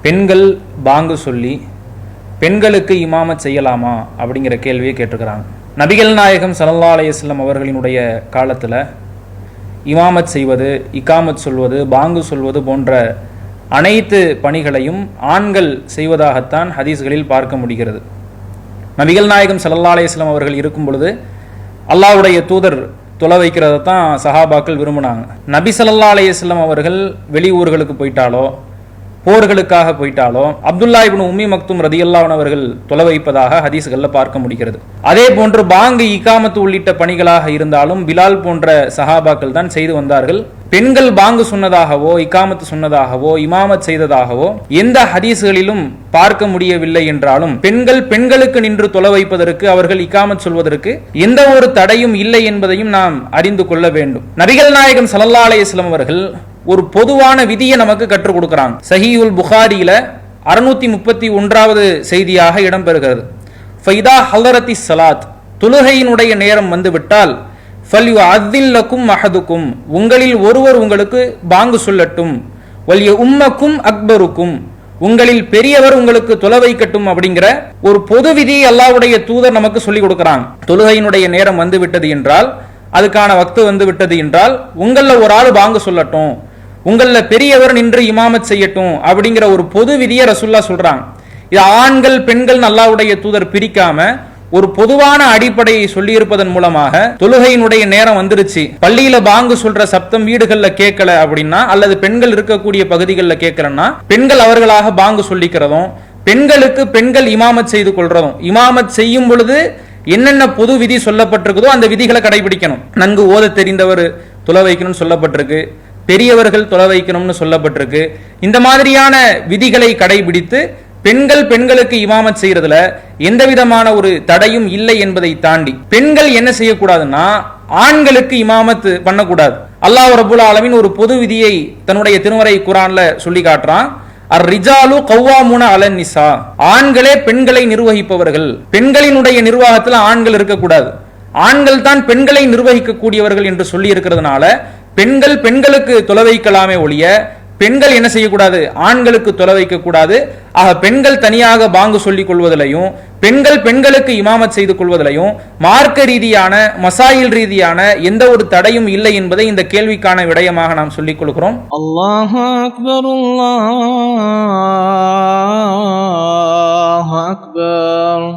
பெண்கள் பாங்கு சொல்லி பெண்களுக்கு இமாமத் செய்யலாமா அப்படிங்கிற கேள்வியை கேட்டிருக்கிறாங்க. நபிகள் நாயகம் ஸல்லல்லாஹு அலைஹி வஸல்லம் அவர்களினுடைய காலத்தில் இமாமத் செய்வது, இகாமத் சொல்வது, பாங்கு சொல்வது போன்ற அனைத்து பணிகளையும் ஆண்கள் செய்வதாகத்தான் ஹதீஸ்களில் பார்க்க முடிகிறது. நபிகள் நாயகம் ஸல்லல்லாஹு அலைஹி வஸல்லம் அவர்கள் இருக்கும் பொழுது அல்லாஹ்வுடைய தூதர் தொலை வைக்கிறத தான் சஹாபாக்கள் விரும்பினாங்க. நபி ஸல்லல்லாஹு அலைஹி வஸல்லம் அவர்கள் வெளியூர்களுக்கு போயிட்டாலோ போர்களுக்காக போயிட்டாலோ அப்துல்லா இப்னு உம்மி மக்தும் ரதியல்லாஹு அன்ஹு அவர்கள் தொலை வைப்பதாக ஹதீஸ்கள்ல பார்க்க முடிகிறது. அதே போன்று பாங்கு, இகாமத்து உள்ளிட்ட பணிகளாக இருந்தாலும் பிலால் போன்ற சஹாபாக்கள் தான் செய்து வந்தார்கள். பெண்கள் பாங்கு சொன்னதாகவோ இகாமத்து சொன்னதாகவோ இமாமத் செய்ததாகவோ எந்த ஹதீஸ்களிலும் பார்க்க முடியவில்லை என்றாலும் பெண்கள் பெண்களுக்கு நின்று தொலை வைப்பதற்கு, அவர்கள் இகாமத் சொல்வதற்கு எந்த ஒரு தடையும் இல்லை என்பதையும் நாம் அறிந்து கொள்ள வேண்டும். நபிகள் நாயகம் ஸல்லல்லாஹு அலைஹி வஸல்லம் அவர்கள் ஒரு பொதுவான விதியை நமக்கு கற்றுக் கொடுக்கிறாங்க. சஹீஹுல் புகாரியில 631வது செய்தியாக இடம்பெறுகிறது. ஃபைதா ஹலரத்தி ஸலாத், தொழுகையினுடைய நேரம் வந்துவிட்டால் ஃபல்யு அத்தில்லக்கும் அஹதுக்கும், உங்களில் ஒருவர் உங்களுக்கு பாங்கு சொல்லட்டும், வல்ய உம்மக்கும் அக்பருக்கும், உங்களில் பெரியவர் உங்களுக்கு தொலை வைக்கட்டும் அப்படிங்கிற ஒரு பொது விதியை அல்லாஹ்வுடைய தூதர் நமக்கு சொல்லிக் கொடுக்கிறாங்க. தொழுகையினுடைய நேரம் வந்து விட்டது என்றால், அதுக்கான வக்து வந்து விட்டது என்றால், உங்கள ஒரு ஆள் பாங்கு சொல்லட்டும், உங்கள பெரியவர் நின்று இமாமத் செய்யட்டும் அப்படிங்கிற ஒரு பொது விதியை ரசூலுல்லாஹ் சொல்றாங்க. இது ஆண்கள் பெண்கள் அல்லாஹ்வுடைய தூதர் பிரிக்காம ஒரு பொதுவான அடிப்படையை சொல்லி இருப்பதன் மூலமாக தொழுகையினுடைய நேரம் வந்துருச்சு, பள்ளியில பாங்கு சொல்ற சப்தம் வீடுகள்ல கேட்கல அப்படின்னா, அல்லது பெண்கள் இருக்கக்கூடிய பகுதிகளில் கேட்கலன்னா பெண்கள் அவர்களாக பாங்கு சொல்லிக்கிறதும், பெண்களுக்கு பெண்கள் இமாமத் செய்து கொள்றதும், இமாமத் செய்யும் பொழுது என்னென்ன பொது விதி சொல்லப்பட்டிருக்குதோ அந்த விதிகளை கடைபிடிக்கணும். நன்கு ஓத தெரிந்தவர் தொலை வைக்கணும்னு சொல்லப்பட்டிருக்கு, பெரியவர்கள் தொலை வைக்கணும்னு சொல்லப்பட்டிருக்கு. இந்த மாதிரியான விதிகளை கடைபிடித்து பெண்கள் பெண்களுக்கு இமாமத் செய்யறதுல எந்த விதமான ஒரு தடையும் இல்லை என்பதை தாண்டி பெண்கள் என்ன செய்யக்கூடாதுன்னா, ஆண்களுக்கு இமாமத் பண்ணக்கூடாது. அல்லாஹ் ரப்புல் ஆலமீன் ஒரு பொது விதியை தன்னுடைய திருமறை குர்ஆன்ல சொல்லி காட்டுறான். அர்-ரிஜாலு கவ்வாமுன அலன் நிசா, ஆண்களே பெண்களை நிர்வகிப்பவர்கள். பெண்களினுடைய நிர்வாகத்தில் ஆண்கள் இருக்கக்கூடாது, ஆண்கள் தான் பெண்களை நிர்வகிக்க கூடியவர்கள் என்று சொல்லி இருக்கிறதுனால பெண்கள் பெண்களுக்கு தொலை வைக்கலாமே ஒழிய பெண்கள் என்ன செய்யக்கூடாது, ஆண்களுக்கு தொலை வைக்க கூடாது. ஆக பெண்கள் தனியாக பாங்கு சொல்லிக் கொள்வதிலையும் பெண்கள் பெண்களுக்கு இமாமத் செய்து கொள்வதிலையும் மார்க்க ரீதியான மசாயில் ரீதியான எந்த ஒரு தடையும் இல்லை என்பதை இந்த கேள்விக்கான விடயமாக நாம் சொல்லிக் கொள்கிறோம். அல்லாஹு அக்பர், அல்லாஹு அக்பர்.